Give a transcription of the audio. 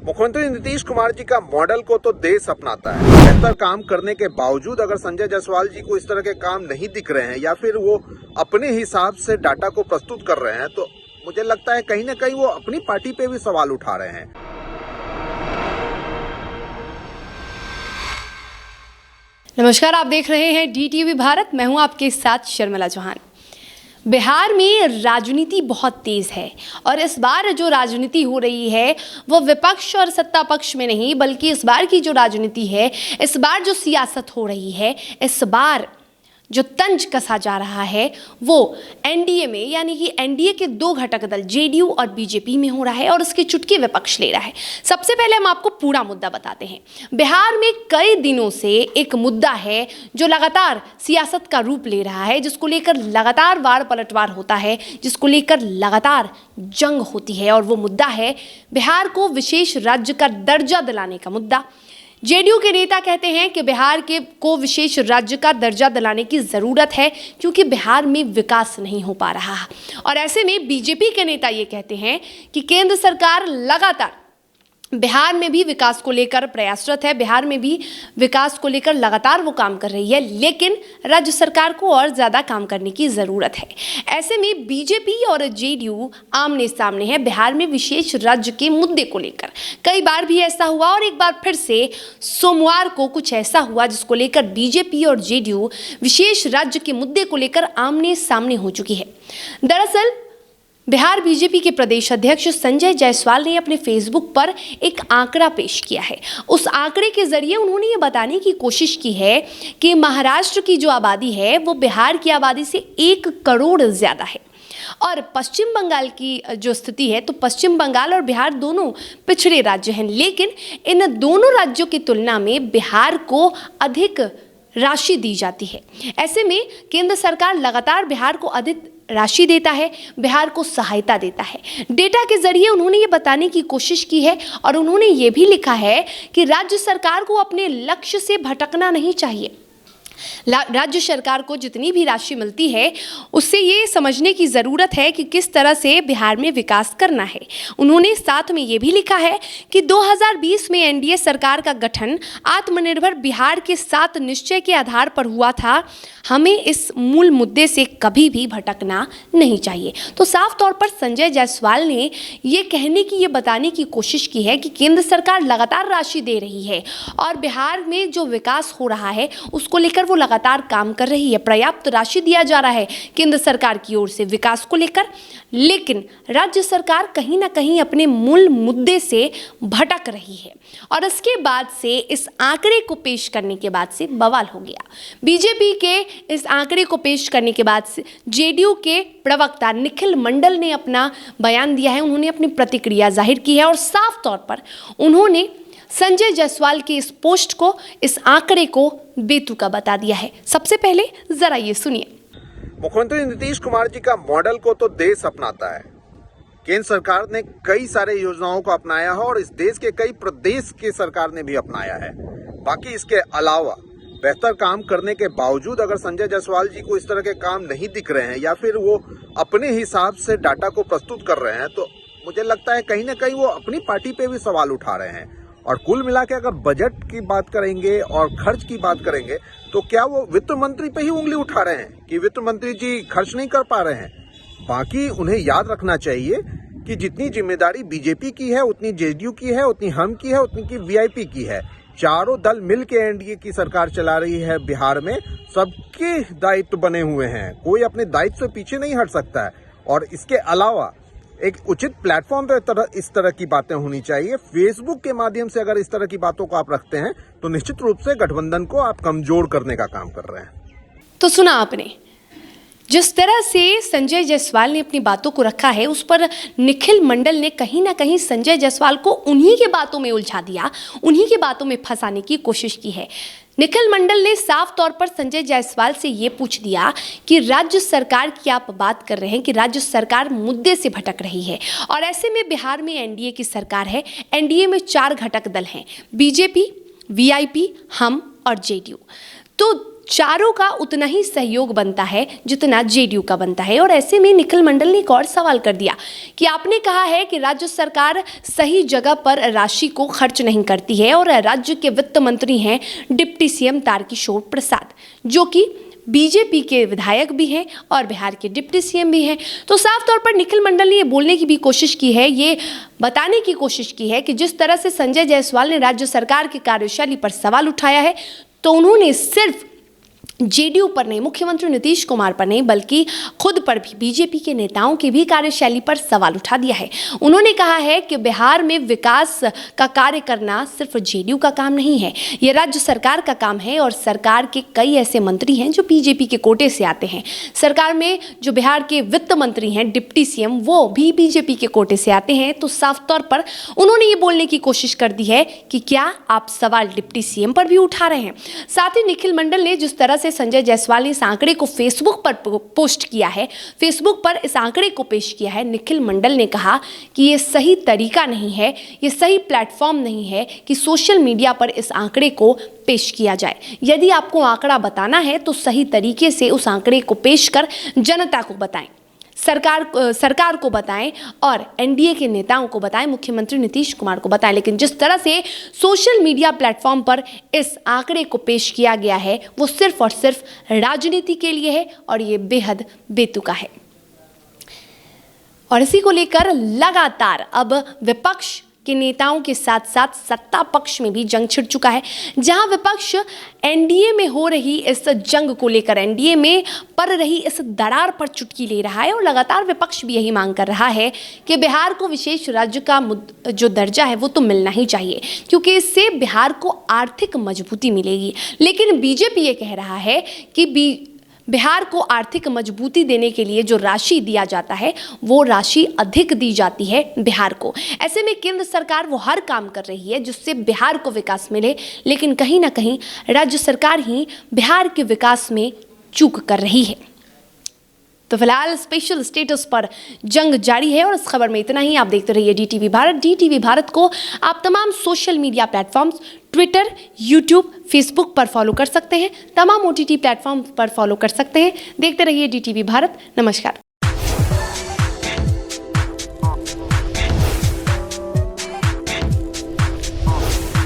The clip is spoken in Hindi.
मुख्यमंत्री नीतीश कुमार जी का मॉडल को तो देश अपनाता है। बेहतर काम करने के बावजूद अगर संजय जायसवाल जी को इस तरह के काम नहीं दिख रहे हैं या फिर वो अपने हिसाब से डाटा को प्रस्तुत कर रहे हैं, तो मुझे लगता है कहीं ना कहीं वो अपनी पार्टी पे भी सवाल उठा रहे हैं। नमस्कार, आप देख रहे हैं DTV भारत। मैं हूं आपके साथ शर्मिला चौहान। बिहार में राजनीति बहुत तेज है और इस बार जो राजनीति हो रही है वो विपक्ष और सत्ता पक्ष में नहीं, बल्कि इस बार की जो राजनीति है, इस बार जो सियासत हो रही है, इस बार जो तंज कसा जा रहा है वो एनडीए में, यानी कि एनडीए के दो घटक दल जेडीयू और बीजेपी में हो रहा है और उसके चुटकी विपक्ष ले रहा है। सबसे पहले हम आपको पूरा मुद्दा बताते हैं। बिहार में कई दिनों से एक मुद्दा है जो लगातार सियासत का रूप ले रहा है, जिसको लेकर लगातार वार पलटवार होता है, जिसको लेकर लगातार जंग होती है, और वो मुद्दा है बिहार को विशेष राज्य का दर्जा दिलाने का मुद्दा। जेडीयू के नेता कहते हैं कि बिहार को विशेष राज्य का दर्जा दिलाने की ज़रूरत है क्योंकि बिहार में विकास नहीं हो पा रहा। और ऐसे में बीजेपी के नेता ये कहते हैं कि केंद्र सरकार लगातार बिहार में भी विकास को लेकर प्रयासरत है, बिहार में भी विकास को लेकर लगातार वो काम कर रही है, लेकिन राज्य सरकार को और ज़्यादा काम करने की ज़रूरत है। ऐसे में बीजेपी और जेडीयू आमने सामने है बिहार में विशेष राज्य के मुद्दे को लेकर। कई बार भी ऐसा हुआ और एक बार फिर से सोमवार को कुछ ऐसा हुआ जिसको लेकर बीजेपी और जेडीयू विशेष राज्य के मुद्दे को लेकर आमने सामने हो चुकी है। दरअसल बिहार बीजेपी के प्रदेश अध्यक्ष संजय जायसवाल ने अपने फेसबुक पर एक आंकड़ा पेश किया है। उस आंकड़े के जरिए उन्होंने ये बताने की कोशिश की है कि महाराष्ट्र की जो आबादी है वो बिहार की आबादी से 1 करोड़ ज़्यादा है। और पश्चिम बंगाल की जो स्थिति है, तो पश्चिम बंगाल और बिहार दोनों पिछड़े राज्य हैं, लेकिन इन दोनों राज्यों की तुलना में बिहार को अधिक राशि दी जाती है। ऐसे में केंद्र सरकार लगातार बिहार को अधिक राशि देता है, बिहार को सहायता देता है। डेटा के जरिए उन्होंने ये बताने की कोशिश की है और उन्होंने ये भी लिखा है कि राज्य सरकार को अपने लक्ष्य से भटकना नहीं चाहिए। राज्य सरकार को जितनी भी राशि मिलती है उससे ये समझने की ज़रूरत है कि किस तरह से बिहार में विकास करना है। उन्होंने साथ में ये भी लिखा है कि 2020 में एनडीए सरकार का गठन आत्मनिर्भर बिहार के 7 निश्चय के आधार पर हुआ था। हमें इस मूल मुद्दे से कभी भी भटकना नहीं चाहिए। तो साफ तौर पर संजय जायसवाल ने ये कहने की, ये बताने की कोशिश की है कि केंद्र सरकार लगातार राशि दे रही है और बिहार में जो विकास हो रहा है उसको लेकर वो लगातार काम कर रही है। पर्याप्त राशि दिया जा रहा है केंद्र सरकार की ओर से विकास को लेकर, लेकिन राज्य सरकार कहीं ना कहीं अपने मूल मुद्दे से भटक रही है। और इसके बाद से, इस आंकड़े को पेश करने के बाद से बवाल हो गया। बीजेपी के इस आंकड़े को पेश करने के बाद से जेडीयू के प्रवक्ता निखिल मंडल ने अपना बयान दिया है, उन्होंने अपनी प्रतिक्रिया जाहिर की है और साफ तौर पर उन्होंने संजय जायसवाल के इस पोस्ट को, इस आंकड़े को बेतुका बता दिया है। सबसे पहले जरा ये सुनिए। मुख्यमंत्री नीतीश कुमार जी का मॉडल को तो देश अपनाता है। केंद्र सरकार ने कई सारे योजनाओं को अपनाया है और इस देश के कई प्रदेश की सरकार ने भी अपनाया है। बाकी इसके अलावा बेहतर काम करने के बावजूद अगर संजय जायसवाल जी को इस तरह के काम नहीं दिख रहे हैं या फिर वो अपने हिसाब से डाटा को प्रस्तुत कर रहे हैं, तो मुझे लगता है कहीं ना कहीं वो अपनी पार्टी पे भी सवाल उठा रहे हैं। और कुल मिला के अगर बजट की बात करेंगे और खर्च की बात करेंगे तो क्या वो वित्त मंत्री पे ही उंगली उठा रहे हैं कि वित्त मंत्री जी खर्च नहीं कर पा रहे हैं? बाकी उन्हें याद रखना चाहिए कि जितनी जिम्मेदारी बीजेपी की है उतनी जेडीयू की है, उतनी हम की है, उतनी की वीआईपी की है। चारों दल मिलके एनडीए की सरकार चला रही है बिहार में। सबके दायित्व बने हुए हैं, कोई अपने दायित्व से पीछे नहीं हट सकता है। और इसके अलावा एक उचित प्लेटफॉर्म पे इस तरह की बातें होनी चाहिए। फेसबुक के माध्यम से अगर इस तरह की बातों को आप रखते हैं तो निश्चित रूप से गठबंधन को आप कमजोर करने का काम कर रहे हैं। तो सुना आपने, जिस तरह से संजय जायसवाल ने अपनी बातों को रखा है उस पर निखिल मंडल ने कहीं ना कहीं संजय जायसवाल को उन्हीं के बातों में उलझा दिया, उन्हीं के बातों में फंसाने की कोशिश की है। निखिल मंडल ने साफ तौर पर संजय जायसवाल से ये पूछ दिया कि राज्य सरकार की आप बात कर रहे हैं कि राज्य सरकार मुद्दे से भटक रही है, और ऐसे में बिहार में एनडीए की सरकार है। एनडीए में 4 घटक दल हैं, बीजेपी, वीआईपी, हम और जेडीयू। तो चारों का उतना ही सहयोग बनता है जितना जेडीयू का बनता है। और ऐसे में निखिल मंडल ने एक और सवाल कर दिया कि आपने कहा है कि राज्य सरकार सही जगह पर राशि को खर्च नहीं करती है और राज्य के वित्त मंत्री हैं डिप्टी सीएम तारकिशोर प्रसाद, जो कि बीजेपी के विधायक भी हैं और बिहार के डिप्टी सीएम भी हैं। तो साफ तौर पर निखिल मंडल ने ये बोलने की भी कोशिश की है, ये बताने की कोशिश की है कि जिस तरह से संजय जायसवाल ने राज्य सरकार की कार्यशैली पर सवाल उठाया है, तो उन्होंने सिर्फ जेडीयू पर नहीं, मुख्यमंत्री नीतीश कुमार पर नहीं, बल्कि खुद पर भी बीजेपी के नेताओं की भी कार्यशैली पर सवाल उठा दिया है। उन्होंने कहा है कि बिहार में विकास का कार्य करना सिर्फ जेडीयू का काम नहीं है, ये राज्य सरकार का काम है और सरकार के कई ऐसे मंत्री हैं जो बीजेपी के कोटे से आते हैं। सरकार में जो बिहार के वित्त मंत्री हैं डिप्टी सीएम, वो भी बीजेपी के कोटे से आते हैं। तो साफ तौर पर उन्होंने ये बोलने की कोशिश कर दी है कि क्या आप सवाल डिप्टी सीएम पर भी उठा रहे हैं। साथ ही निखिल मंडल ने जिस तरह से संजय जायसवाल ने इस आंकड़े को फेसबुक पर पोस्ट किया है, फेसबुक पर इस आंकड़े को पेश किया है, निखिल मंडल ने कहा कि ये सही तरीका नहीं है, ये सही प्लेटफॉर्म नहीं है कि सोशल मीडिया पर इस आंकड़े को पेश किया जाए। यदि आपको आंकड़ा बताना है तो सही तरीके से उस आंकड़े को पेश कर जनता को बताएं, सरकार को बताएं और एनडीए के नेताओं को बताएं, मुख्यमंत्री नीतीश कुमार को बताएं। लेकिन जिस तरह से सोशल मीडिया प्लेटफॉर्म पर इस आंकड़े को पेश किया गया है, वो सिर्फ और सिर्फ राजनीति के लिए है और ये बेहद बेतुका है। और इसी को लेकर लगातार अब विपक्ष के नेताओं के साथ साथ सत्ता पक्ष में भी जंग छिड़ चुका है, जहां विपक्ष एनडीए में हो रही इस जंग को लेकर, एनडीए में पड़ रही इस दरार पर चुटकी ले रहा है और लगातार विपक्ष भी यही मांग कर रहा है कि बिहार को विशेष राज्य का जो दर्जा है वो तो मिलना ही चाहिए, क्योंकि इससे बिहार को आर्थिक मजबूती मिलेगी। लेकिन बीजेपी ये कह रहा है कि बिहार को आर्थिक मजबूती देने के लिए जो राशि दिया जाता है वो राशि अधिक दी जाती है बिहार को। ऐसे में केंद्र सरकार वो हर काम कर रही है जिससे बिहार को विकास मिले, लेकिन कहीं ना कहीं राज्य सरकार ही बिहार के विकास में चूक कर रही है। तो फिलहाल स्पेशल स्टेटस पर जंग जारी है और इस खबर में इतना ही। आप देखते रहिए डीटीवी भारत। डीटीवी भारत को आप तमाम social media platforms Twitter, YouTube, Facebook पर फॉलो कर सकते हैं, तमाम ओटीटी प्लेटफॉर्म पर फॉलो कर सकते हैं। देखते रहिए डीटीवी भारत। नमस्कार।